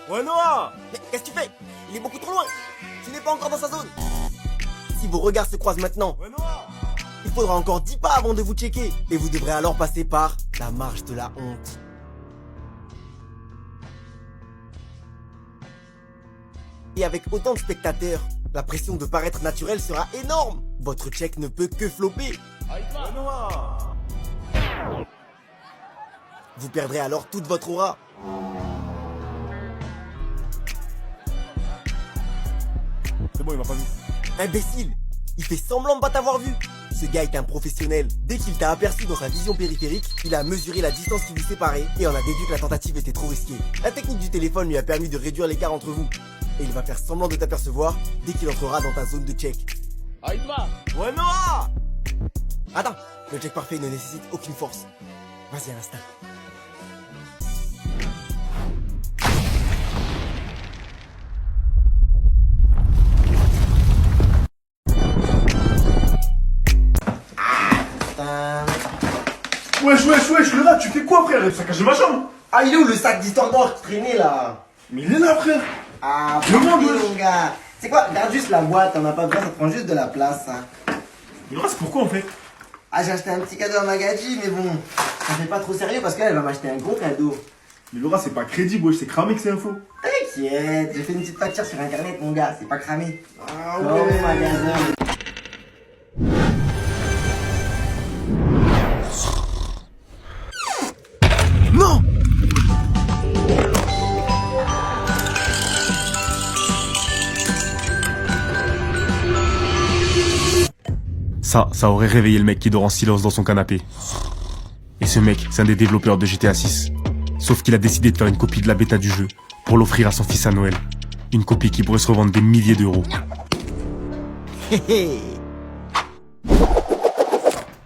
Ouais, Noah. Mais qu'est-ce que tu fais? Il est beaucoup trop loin. Tu n'es pas encore dans sa zone. Si vos regards se croisent maintenant, Ouais, Noah. il faudra encore 10 pas avant de vous checker. Et vous devrez alors passer par la marche de la honte. Et avec autant de spectateurs, la pression de paraître naturel sera énorme. Votre check ne peut que flopper. Ouais, Noah. Vous perdrez alors toute votre aura. C'est bon, il m'a pas vu. Imbécile, il fait semblant de pas t'avoir vu. Ce gars est un professionnel. Dès qu'il t'a aperçu dans sa vision périphérique, il a mesuré la distance qui vous séparait et en a déduit que la tentative était trop risquée. La technique du téléphone lui a permis de réduire l'écart entre vous. Et il va faire semblant de t'apercevoir dès qu'il entrera dans ta zone de check. Ouais, Noah. Attends, le check parfait ne nécessite aucune force. Vas-y, à l'instant. Wesh, le rat, tu fais quoi, frère? Ça cache ma chambre. Ah, il est où le sac d'histoire d'or qui traînait là? Mais il est là, frère. Ah, Le monde, parfait, mon gars. C'est quoi? Regarde juste la boîte, t'en as pas besoin, ça te prend juste de la place. Hein. Mais le rat, c'est pourquoi, en fait? Ah, j'ai acheté un petit cadeau à Magadji, mais bon, ça fait pas trop sérieux parce qu'elle va m'acheter un gros cadeau. Mais le rat, c'est pas crédible, wesh, c'est cramé que c'est info. T'inquiète, j'ai fait une petite facture sur internet, mon gars, c'est pas cramé. Ah Oh, magasin. Non. Ça aurait réveillé le mec qui dort en silence dans son canapé. Et ce mec, c'est un des développeurs de GTA 6. Sauf qu'il a décidé de faire une copie de la bêta du jeu pour l'offrir à son fils à Noël. Une copie qui pourrait se revendre des milliers d'euros. Hé hé.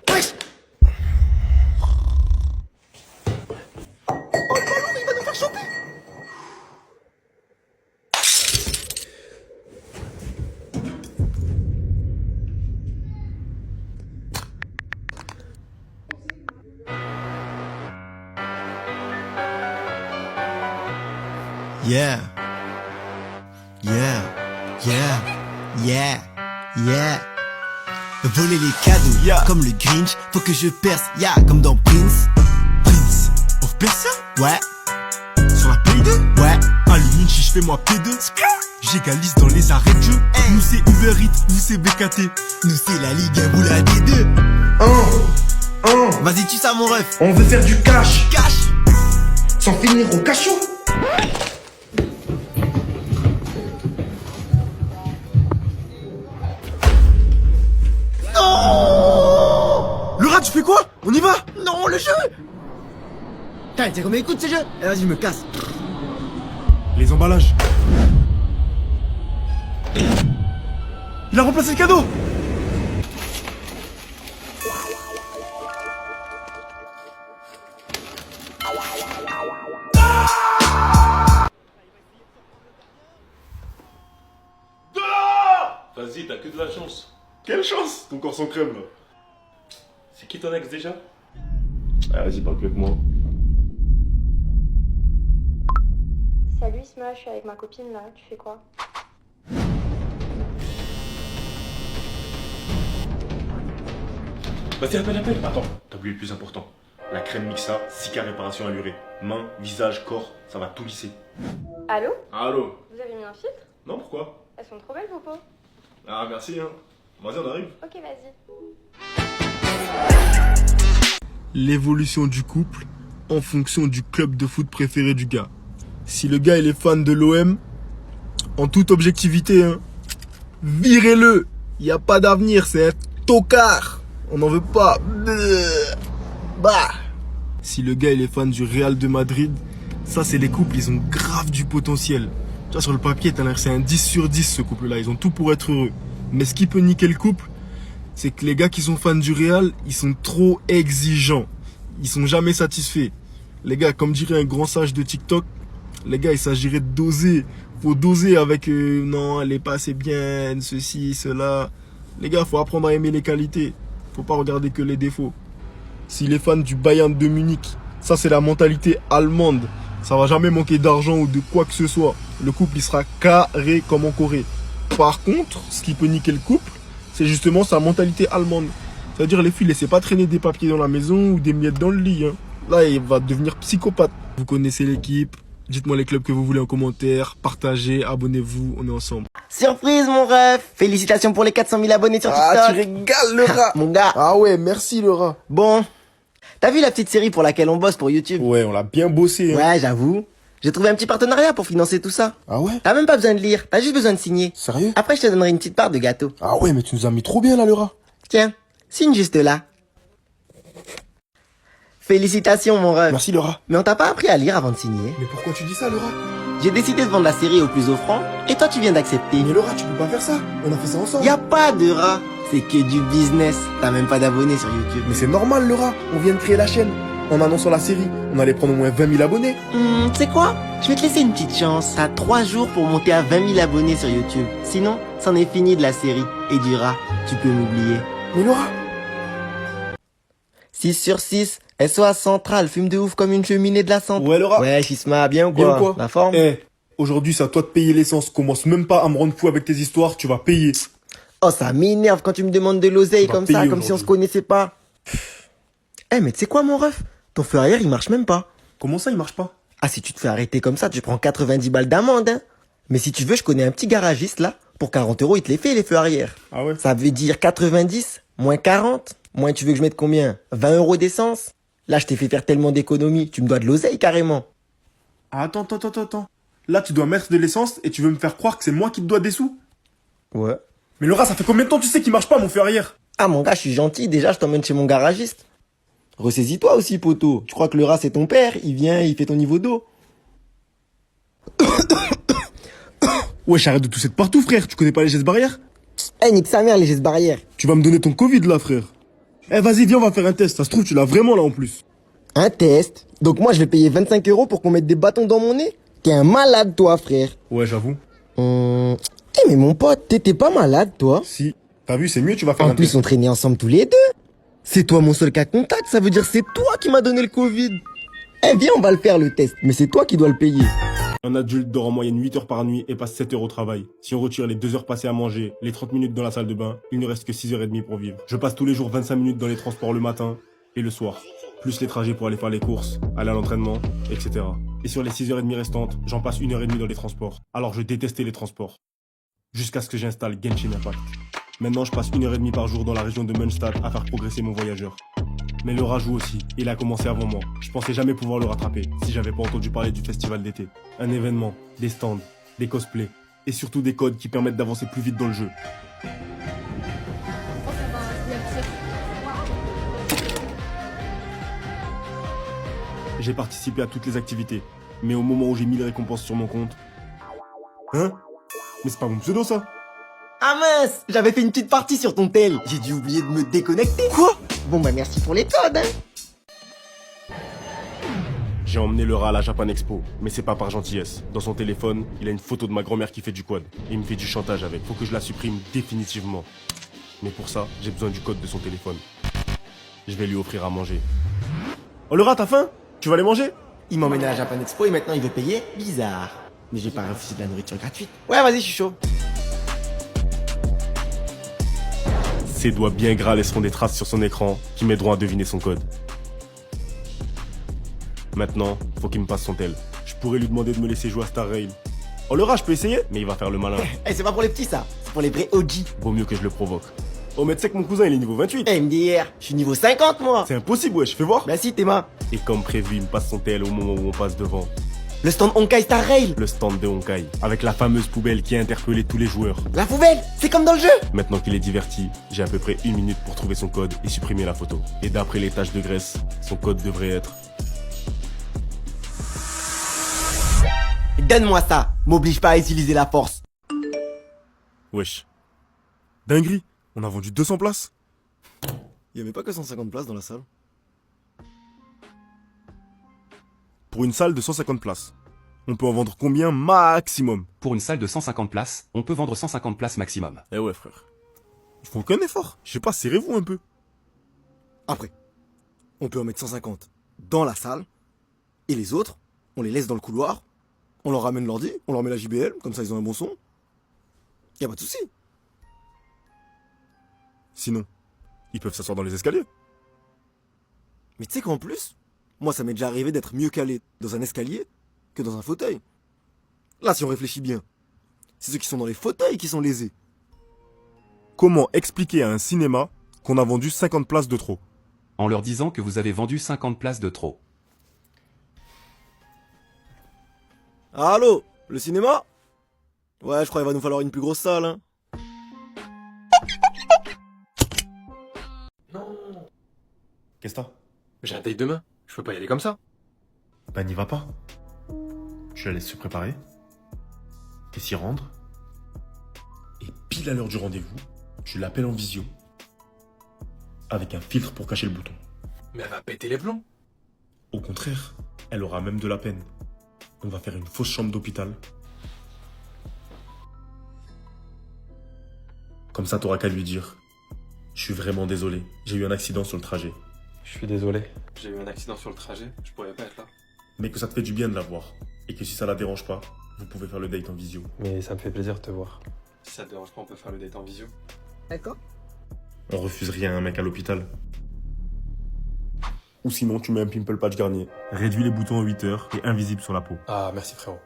Wesh. Oh, le ballon, il va nous faire choper. Yeah. Yeah. Yeah. Yeah. Yeah. Voler les cadeaux, Yeah. comme le Grinch, faut que je perce, yeah, comme dans Prince. Prince of Persia? Ouais. Sur la Play 2? Ouais. À limite, si je fais moi P2, j'égalise dans les arrêts de jeu. Nous c'est Uber Eats, nous c'est BKT. Nous c'est la Ligue 1 ou la D2. Vas-y, tu ça mon ref. On veut faire du cash, Cash. sans finir au cachot. Le rat, tu fais quoi? On y va? Non, le jeu. Putain, t'as combien écoute ce jeu? Eh, vas-y, je me casse. Les emballages. Il a remplacé le cadeau. Vas-y, t'as que de la chance. Quelle chance. Ton corps sans crème, là. C'est qui ton ex déjà? Ah, vas-y, parle plus avec moi. Salut Isma, je suis avec ma copine là, tu fais quoi? Vas-y, appelle. Attends, t'as oublié le plus important. La crème Mixa, 6K réparation allurée. Main, visage, corps, ça va tout lisser. Allô? Allô? Vous avez mis un filtre? Non, pourquoi? Elles sont trop belles vos peaux. Ah, merci, hein. Vas-y, on arrive. Ok, vas-y. L'évolution du couple en fonction du club de foot préféré du gars. Si le gars il est fan de l'OM, en toute objectivité, hein, virez-le. Il n'y a pas d'avenir, c'est un tocard. On n'en veut pas. Bah. Si le gars il est fan du Real de Madrid, ça c'est les couples, ils ont grave du potentiel. Tu vois, sur le papier, t'as l'air c'est un 10 sur 10 ce couple-là, ils ont tout pour être heureux. Mais ce qui peut niquer le couple, c'est que les gars qui sont fans du Real, ils sont trop exigeants. Ils sont jamais satisfaits. Les gars, comme dirait un grand sage de TikTok, les gars, il s'agirait de doser. Faut doser avec non, elle est pas assez bien, ceci, cela. Les gars, faut apprendre à aimer les qualités. Faut pas regarder que les défauts. S'il est fan du Bayern de Munich, ça c'est la mentalité allemande. Ça va jamais manquer d'argent ou de quoi que ce soit. Le couple, il sera carré comme en Corée. Par contre, ce qui peut niquer le couple, c'est justement sa mentalité allemande. C'est-à-dire les filles, laissez pas traîner des papiers dans la maison ou des miettes dans le lit. Hein. Là, il va devenir psychopathe. Vous connaissez l'équipe. Dites-moi les clubs que vous voulez en commentaire. Partagez, abonnez-vous, on est ensemble. Surprise, mon ref! Félicitations pour les 400 000 abonnés sur TikTok! Ah, tu régales le rat. Mon gars! Ah ouais, merci le rat. Bon. T'as vu la petite série pour laquelle on bosse pour YouTube? Ouais, on l'a bien bossé. Hein. Ouais, j'avoue. J'ai trouvé un petit partenariat pour financer tout ça. Ah ouais? T'as même pas besoin de lire, t'as juste besoin de signer. Sérieux? Après, je te donnerai une petite part de gâteau. Ah ouais, mais tu nous as mis trop bien là le rat. Tiens, signe juste là. Félicitations, mon ref. Merci le rat. Mais on t'a pas appris à lire avant de signer. Mais pourquoi tu dis ça le rat? J'ai décidé de vendre la série au plus offrant, et toi tu viens d'accepter. Mais le rat, tu peux pas faire ça. On a fait ça ensemble. Y a pas de rat, c'est que du business. T'as même pas d'abonnés sur YouTube. Mais c'est normal le rat. On vient de créer la chaîne. En annonçant la série, on allait prendre au moins 20 000 abonnés. Tu sais quoi? Je vais te laisser une petite chance. T'as 3 jours pour monter à 20 000 abonnés sur YouTube. Sinon, c'en est fini de la série. Et du rat, tu peux m'oublier. Mais le rat. 6 sur 6, SOS Central, fume de ouf comme une cheminée de la santé. Ouais, le rat. Ouais, Chisma, bien ou quoi? Bien ou quoi? La forme? Eh, aujourd'hui, c'est à toi de payer l'essence. Commence même pas à me rendre fou avec tes histoires, tu vas payer. Oh, ça m'énerve quand tu me demandes de l'oseille Tu vas comme ça, payer comme si on se aujourd'hui. connaissait pas. Eh, mais tu sais quoi, mon ref? Ton feu arrière, il marche même pas. Comment ça, il marche pas? Ah, si tu te fais arrêter comme ça, tu prends 90 balles d'amende, hein. Mais si tu veux, je connais un petit garagiste, là. Pour 40 euros, il te les fait, les feux arrière. Ah ouais? Ça veut dire 90, moins 40. Moins, tu veux que je mette combien? 20 euros d'essence? Là, je t'ai fait faire tellement d'économies. Tu me dois de l'oseille, carrément. Ah, attends. Là, tu dois mettre de l'essence et tu veux me faire croire que c'est moi qui te dois des sous? Ouais. Mais le rat, ça fait combien de temps tu sais qu'il marche pas, mon feu arrière? Ah, mon gars, je suis gentil. Déjà, je t'emmène chez mon garagiste. Ressaisis-toi aussi, poteau. Tu crois que le rat, c'est ton père? Il vient, il fait ton niveau d'eau. Wesh, arrête de tousser de partout, frère. Tu connais pas les gestes barrières? Eh, nique sa mère, les gestes barrières. Tu vas me donner ton Covid, là, frère. Eh, vas-y, viens, on va faire un test. Ça se trouve, tu l'as vraiment, là, en plus. Un test? Donc moi, je vais payer 25 euros pour qu'on mette des bâtons dans mon nez? T'es un malade, toi, frère. Ouais, j'avoue. Eh, mais mon pote, t'étais pas malade, toi? Si. T'as vu, c'est mieux, tu vas faire En un plus, test. on traînait ensemble tous les deux. C'est toi mon seul cas contact, ça veut dire c'est toi qui m'as donné le Covid. Eh, viens, on va le faire, le test. Mais c'est toi qui dois le payer. Un adulte dort en moyenne 8 heures par nuit et passe 7 heures au travail. Si on retire les 2 heures passées à manger, les 30 minutes dans la salle de bain, il ne reste que 6h30 pour vivre. Je passe tous les jours 25 minutes dans les transports le matin et le soir. Plus les trajets pour aller faire les courses, aller à l'entraînement, etc. Et sur les 6h30 restantes, j'en passe 1h30 dans les transports. Alors je détestais les transports. Jusqu'à ce que j'installe Genshin Impact. Maintenant, je passe 1h30 par jour dans la région de Münster à faire progresser mon voyageur. Mais le rat joue aussi, il a commencé avant moi. Je pensais jamais pouvoir le rattraper, si j'avais pas entendu parler du festival d'été. Un événement, des stands, des cosplays, et surtout des codes qui permettent d'avancer plus vite dans le jeu. J'ai participé à toutes les activités, mais au moment où j'ai mis les récompenses sur mon compte... Hein? Mais c'est pas mon pseudo ça? Ah mince, j'avais fait une petite partie sur ton tel. J'ai dû oublier de me déconnecter. Quoi? Bon bah merci pour les codes, hein. J'ai emmené le rat à la Japan Expo, mais c'est pas par gentillesse. Dans son téléphone, il a une photo de ma grand-mère qui fait du quad. Et il me fait du chantage avec. Faut que je la supprime définitivement. Mais pour ça, j'ai besoin du code de son téléphone. Je vais lui offrir à manger. Oh le rat, t'as faim? Tu vas aller manger? Il m'emmène à la Japan Expo et maintenant il veut payer? Bizarre. Mais j'ai pas refusé de la nourriture gratuite. Ouais, vas-y, je suis chaud. Ses doigts bien gras laisseront des traces sur son écran qui m'aideront à deviner son code. Maintenant, faut qu'il me passe son tel. Je pourrais lui demander de me laisser jouer à Star Rail. Oh le rat, je peux essayer? Mais il va faire le malin. Eh, c'est pas pour les petits ça, c'est pour les vrais OG. Vaut mieux que je le provoque. Oh mais tu sais que mon cousin il est niveau 28. Eh, MDR, je suis niveau 50 moi. C'est impossible wesh, fais voir. Bah si, Théma. Et comme prévu, il me passe son tel au moment où on passe devant. Le stand Honkai Star Rail. Le stand de Honkai, avec la fameuse poubelle qui a interpellé tous les joueurs. La poubelle, c'est comme dans le jeu. Maintenant qu'il est diverti, j'ai à peu près 1 minute pour trouver son code et supprimer la photo. Et d'après les taches de graisse, son code devrait être... Donne-moi ça, m'oblige pas à utiliser la force. Wesh. Dinguerie, on a vendu 200 places. Il y avait pas que 150 places dans la salle. Pour une salle de 150 places. On peut en vendre combien maximum? Pour une salle de 150 places, on peut vendre 150 places maximum. Eh ouais frère. Ils font aucun effort. Je sais pas, serrez-vous un peu. Après, on peut en mettre 150 dans la salle et les autres, on les laisse dans le couloir, on leur ramène l'ordi, on leur met la JBL, comme ça ils ont un bon son. Y a pas de souci. Sinon, ils peuvent s'asseoir dans les escaliers. Mais tu sais qu'en plus, moi ça m'est déjà arrivé d'être mieux calé dans un escalier que dans un fauteuil. Là, si on réfléchit bien, c'est ceux qui sont dans les fauteuils qui sont lésés. Comment expliquer à un cinéma qu'on a vendu 50 places de trop? En leur disant que vous avez vendu 50 places de trop. Allô, le cinéma? Ouais, je crois qu'il va nous falloir une plus grosse salle, hein. Qu'est-ce que t'as? J'ai un date demain, je peux pas y aller comme ça. Bah n'y va pas. Tu la laisses se préparer. Et s'y rendre. Et pile à l'heure du rendez-vous, tu l'appelles en visio. Avec un filtre pour cacher le bouton. Mais elle va péter les plombs. Au contraire, elle aura même de la peine. On va faire une fausse chambre d'hôpital. Comme ça, t'auras qu'à lui dire. Je suis vraiment désolé, j'ai eu un accident sur le trajet. Je suis désolé, j'ai eu un accident sur le trajet, je pourrais pas être là. Mais que ça te fait du bien de la voir. Et que si ça la dérange pas, vous pouvez faire le date en visio. Mais ça me fait plaisir de te voir. Si ça te dérange pas, on peut faire le date en visio. D'accord. On refuse rien à un mec à l'hôpital. Ou sinon, tu mets un pimple patch Garnier. Réduis les boutons en 8 heures et invisible sur la peau. Ah, merci frérot.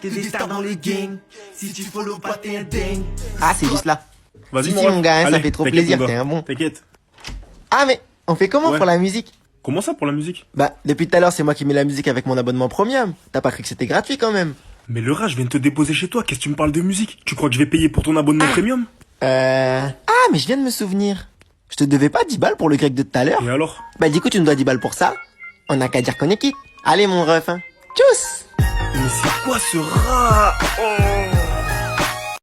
T'es des stars dans le gang. Si tu follow pas, t'es un dingue. Ah, c'est juste là. Vas-y, Si, mon gars, hein, ça Allez, fait trop t'inquiète, plaisir, mon gars. t'es un bon. T'inquiète. Ah, mais on fait comment Ouais. pour la musique? Comment ça pour la musique? Bah, depuis tout à l'heure, c'est moi qui mets la musique avec mon abonnement premium. T'as pas cru que c'était gratuit quand même? Mais le rat, je viens de te déposer chez toi, qu'est-ce que tu me parles de musique? Tu crois que je vais payer pour ton abonnement premium? Ah, mais je viens de me souvenir. Je te devais pas 10 balles pour le grec de tout à l'heure? Et alors? Bah, du coup, tu me dois 10 balles pour ça. On a qu'à dire qu'on est quitte. Allez, mon ref, hein. Tchuss! Mais c'est quoi ce rat? Oh